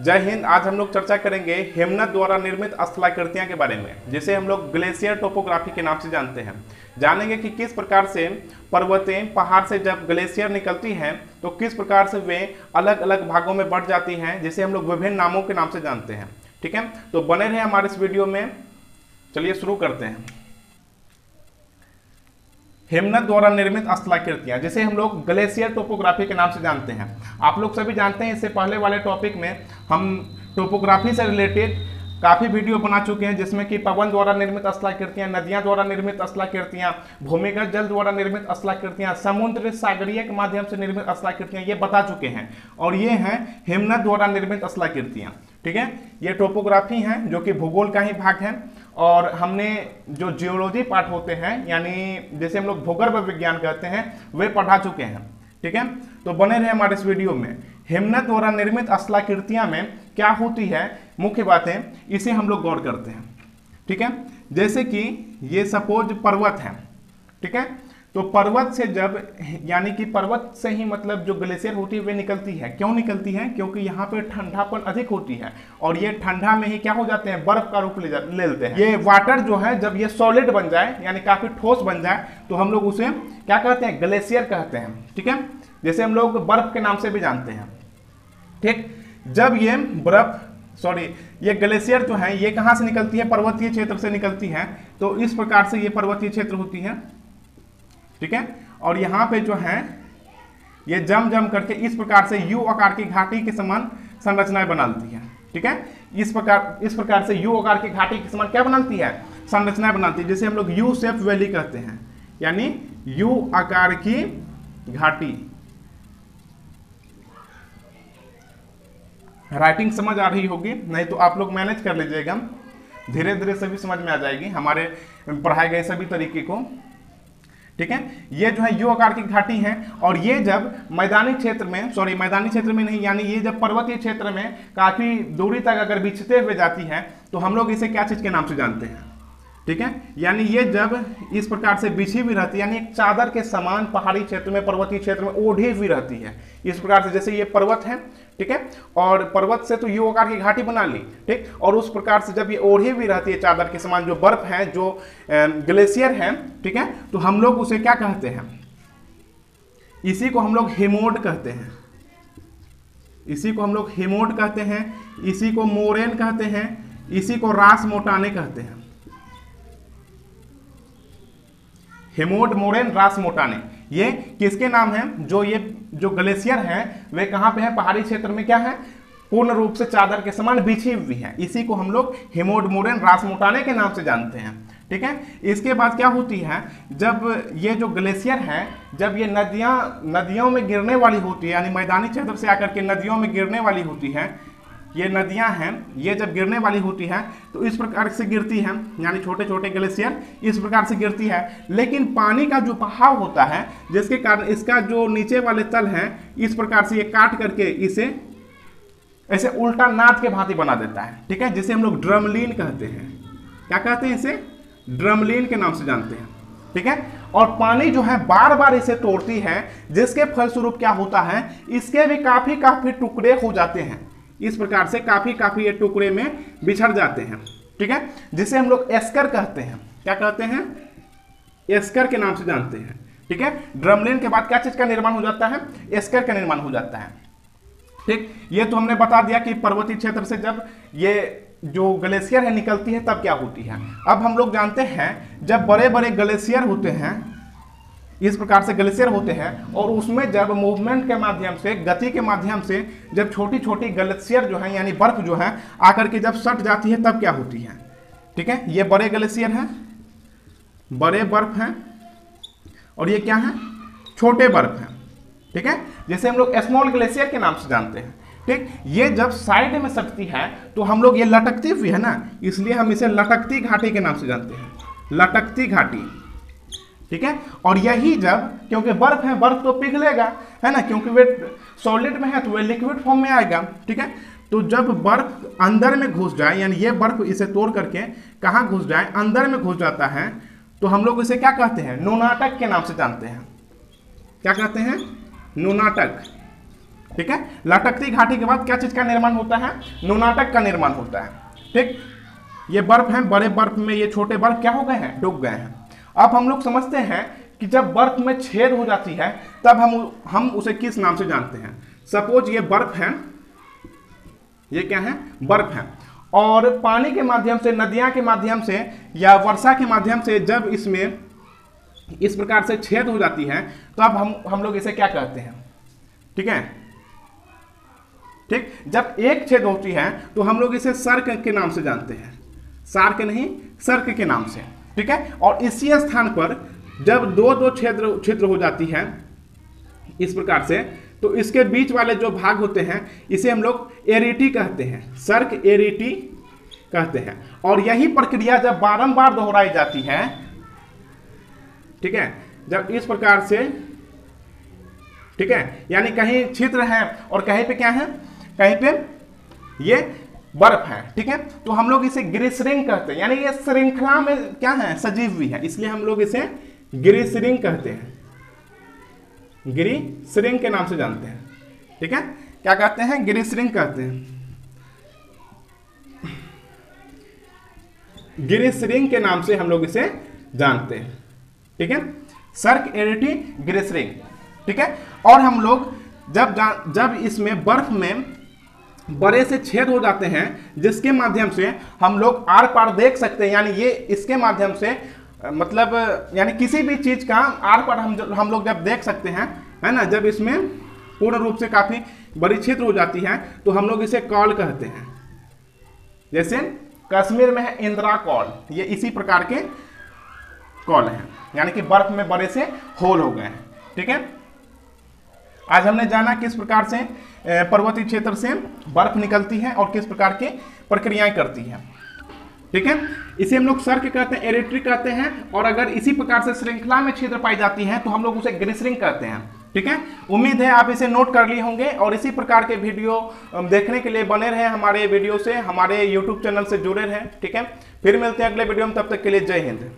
जय हिंद। आज हम लोग चर्चा करेंगे हेमनद द्वारा निर्मित स्थलाकृतियां के बारे में, जिसे हम लोग ग्लेशियर टोपोग्राफी के नाम से जानते हैं। जानेंगे कि किस प्रकार से पर्वतें पहाड़ से जब ग्लेशियर निकलती हैं तो किस प्रकार से वे अलग अलग भागों में बढ़ जाती हैं, जिसे हम लोग विभिन्न नामों के नाम से जानते हैं। ठीक है, तो बने रहे हमारे इस वीडियो में। चलिए शुरू करते हैं। हेमनद द्वारा निर्मित स्थलाकृतियां, जिसे हम लोग ग्लेशियर टोपोग्राफी के नाम से जानते हैं। आप लोग सभी जानते हैं, इससे पहले वाले टॉपिक में हम टोपोग्राफी से रिलेटेड काफ़ी वीडियो बना चुके हैं, जिसमें कि पवन द्वारा निर्मित स्थलाकृतियां, नदियां द्वारा निर्मित स्थलाकृतियां, भूमिगत जल द्वारा निर्मित स्थलाकृतियां, समुद्र सागरीय के माध्यम से निर्मित स्थलाकृतियां, ये बता चुके हैं। और ये हैं हेमनद द्वारा निर्मित स्थलाकृतियां। ठीक है, ये टोपोग्राफी हैं जो कि भूगोल का ही भाग है। और हमने जो जियोलॉजी पार्ट होते हैं, यानी जैसे हम लोग भूगर्भ विज्ञान कहते हैं, वे पढ़ा चुके हैं। ठीक है, तो बने रहे हमारे इस वीडियो में। हेमनद द्वारा निर्मित स्थलाकृतियां में क्या होती है, मुख्य बातें, इसे हम लोग गौर करते हैं। ठीक है, जैसे कि ये सपोज पर्वत है। ठीक है, तो पर्वत से जब, यानी कि पर्वत से ही मतलब जो ग्लेशियर होती है वे निकलती है। क्यों निकलती है? क्योंकि यहाँ पे ठंडापन अधिक होती है और ये ठंडा में ही क्या हो जाते हैं, बर्फ का रूप ले लेते हैं। ये वाटर जो है जब ये सॉलिड बन जाए, यानी काफी ठोस बन जाए, तो हम लोग उसे क्या कहते हैं, ग्लेशियर कहते हैं। ठीक है, जैसे हम लोग बर्फ के नाम से भी जानते हैं। ठीक, जब ये ये ग्लेशियर जो है ये कहाँ से निकलती है, पर्वतीय क्षेत्र से निकलती है। तो इस प्रकार से ये पर्वतीय क्षेत्र होती है। ठीक है, और यहाँ पे जो है ये जम करके इस प्रकार से यू आकार की घाटी के समान संरचनाएं बनाती है। ठीक है, इस प्रकार से यू आकार की घाटी के समान क्या बनाती है, संरचनाएं बनाती है, जिसे हम लोग यू शेप वैली कहते हैं, यानी यू आकार की घाटी। राइटिंग समझ आ रही होगी, नहीं तो आप लोग मैनेज कर लीजिएगा, धीरे धीरे सभी समझ में आ जाएगी हमारे पढ़ाए गए सभी तरीके को। ठीक है, ये जो है यू आकार की घाटी है। और ये जब मैदानी क्षेत्र में नहीं, यानी ये जब पर्वतीय क्षेत्र में काफी दूरी तक अगर बिछते हुए जाती है तो हम लोग इसे क्या चीज के नाम से जानते हैं। ठीक है, यानी ये जब इस प्रकार से बिछी हुई रहती है, यानी एक चादर के समान पहाड़ी क्षेत्र में, पर्वतीय क्षेत्र में ओढ़ी हुई रहती है इस प्रकार से। जैसे ये पर्वत है, ठीक है, और पर्वत से तो यू आकार की घाटी बना ली। ठीक, और उस प्रकार से जब ये ओढ़ी हुई रहती है चादर के समान, जो बर्फ है, जो ग्लेशियर है, ठीक है, तो हम लोग उसे क्या कहते हैं, इसी को हम लोग हेमोड कहते हैं। इसी को हम लोग हेमोड कहते हैं, इसी को मोरेन कहते हैं, इसी को रास मोटाने कहते हैं। हेमोड, मोरेन, रास मोटाने, ये किसके नाम हैं? जो ग्लेशियर हैं वे कहाँ पे हैं, पहाड़ी क्षेत्र में क्या है, पूर्ण रूप से चादर के समान बिछी हुई है। इसी को हम लोग हेमोड, मोरेन, रास मोटाने के नाम से जानते हैं। ठीक है, इसके बाद क्या होती है, जब ये जो ग्लेशियर है, जब ये नदियों में गिरने वाली होती है, यानी मैदानी क्षेत्र से आकर के नदियों में गिरने वाली होती है, ये नदियां हैं, ये जब गिरने वाली होती है तो इस प्रकार से गिरती है, यानी छोटे छोटे ग्लेशियर इस प्रकार से गिरती है। लेकिन पानी का जो बहाव होता है, जिसके कारण इसका जो नीचे वाले तल हैं इस प्रकार से ये काट करके इसे ऐसे उल्टा नाद के भांति बना देता है। ठीक है, जिसे हम लोग ड्रमलीन कहते हैं। क्या कहते हैं? इसे ड्रमलीन के नाम से जानते हैं। ठीक है, और पानी जो है बार बार इसे तोड़ती है, जिसके फलस्वरूप क्या होता है, इसके भी काफी टुकड़े हो जाते हैं। इस प्रकार से काफी ये टुकड़े में बिछड़ जाते हैं। ठीक है, जिसे हम लोग एस्कर कहते हैं। क्या कहते हैं? एस्कर के नाम से जानते हैं। ठीक है, ड्रमलीन के बाद क्या चीज का निर्माण हो जाता है, एस्कर का निर्माण हो जाता है। ठीक, ये तो हमने बता दिया कि पर्वतीय क्षेत्र से जब ये जो ग्लेशियर है निकलती है तब क्या होती है। अब हम लोग जानते हैं, जब बड़े बड़े ग्लेशियर होते हैं, इस प्रकार से ग्लेशियर होते हैं, और उसमें जब मूवमेंट के माध्यम से, गति के माध्यम से, जब छोटी छोटी ग्लेशियर जो है, यानी बर्फ जो है आकर के जब सट जाती है तब क्या होती है। ठीक है, ये बड़े ग्लेशियर हैं, बड़े बर्फ हैं, और ये क्या है, छोटे बर्फ हैं। ठीक है, जैसे हम लोग स्मॉल ग्लेशियर के नाम से जानते हैं। ठीक, ये जब साइड में सटती है तो हम लोग, ये लटकती हुई है ना, इसलिए हम इसे लटकती घाटी के नाम से जानते हैं, लटकती घाटी। ठीक है, और यही जब, क्योंकि बर्फ है, बर्फ तो पिघलेगा, है ना, क्योंकि वे सॉलिड में है तो वे लिक्विड फॉर्म में आएगा। ठीक है, तो जब बर्फ अंदर में घुस जाए, यानी ये बर्फ इसे तोड़ करके कहाँ घुस जाए, अंदर में घुस जाता है, तो हम लोग इसे क्या कहते हैं, नुनाटक के नाम से जानते हैं। क्या कहते हैं? नुनाटक। ठीक है। लटकती घाटी के बाद क्या चीज का निर्माण होता है? नुनाटक का निर्माण होता है। ठीक, ये बर्फ है, बड़े बर्फ में ये छोटे बर्फ क्या हो गए हैं? डूब गए हैं। अब हम लोग समझते हैं कि जब बर्फ में छेद हो जाती है तब हम उसे किस नाम से जानते हैं। सपोज ये बर्फ है, ये क्या है? बर्फ है, और पानी के माध्यम से, नदियां के माध्यम से या वर्षा के माध्यम से जब इसमें इस प्रकार से छेद हो जाती है तो अब हम लोग इसे क्या कहते हैं? ठीक है, ठीक, जब एक छेद होती है तो हम लोग इसे सर्क के नाम से जानते हैं, सार्क नहीं, सर्क के नाम से। ठीक है, और इसी स्थान पर जब दो छिद्र हो जाती है इस प्रकार से, तो इसके बीच वाले जो भाग होते हैं इसे हम लोग एरिटी कहते हैं, सर्क एरिटी कहते हैं। और यही प्रक्रिया जब बारंबार दोहराई जाती है, ठीक है, जब इस प्रकार से, ठीक है, यानी कहीं छिद्र है और कहीं पे क्या है? कहीं पे ये बर्फ है। ठीक है, तो हम लोग इसे ग्लिसरीन कहते हैं, यानी ये श्रृंखला में क्या है? सजीव भी है, इसलिए हम लोग इसे ग्लिसरीन कहते हैं, ग्लिसरीन के नाम से जानते हैं। ठीक है, क्या कहते हैं? ग्लिसरीन कहते हैं, ग्लिसरीन के नाम से हम लोग इसे जानते हैं। ठीक है, सर्क एरिटी ग्लिसरीन। ठीक है, और हम लोग जब इसमें बर्फ में बड़े से छेद हो जाते हैं जिसके माध्यम से हम लोग आर पार देख सकते हैं, यानी ये इसके माध्यम से मतलब यानी किसी भी चीज का आर पार हम लोग जब देख सकते हैं, है ना, जब इसमें पूर्ण रूप से काफी बड़ी छिद्र हो जाती है तो हम लोग इसे कॉल कहते हैं। जैसे कश्मीर में है इंदिरा कॉल, ये इसी प्रकार के कॉल हैं, यानी कि बर्फ में बड़े से होल हो गए हैं। ठीक है, आज हमने जाना किस प्रकार से पर्वतीय क्षेत्र से बर्फ निकलती है और किस प्रकार की प्रक्रियाएं करती है। ठीक है, इसे हम लोग सर्क कहते हैं, एरिट्री कहते हैं, और अगर इसी प्रकार से श्रृंखला में छिद्र पाई जाती है तो हम लोग उसे ग्लिसरीन कहते हैं। ठीक है, उम्मीद है आप इसे नोट कर लिए होंगे और इसी प्रकार के वीडियो देखने के लिए बने रहे हमारे वीडियो से, हमारे यूट्यूब चैनल से जुड़े रहें। ठीक है, फिर मिलते हैं अगले वीडियो में, तब तक के लिए जय हिंद।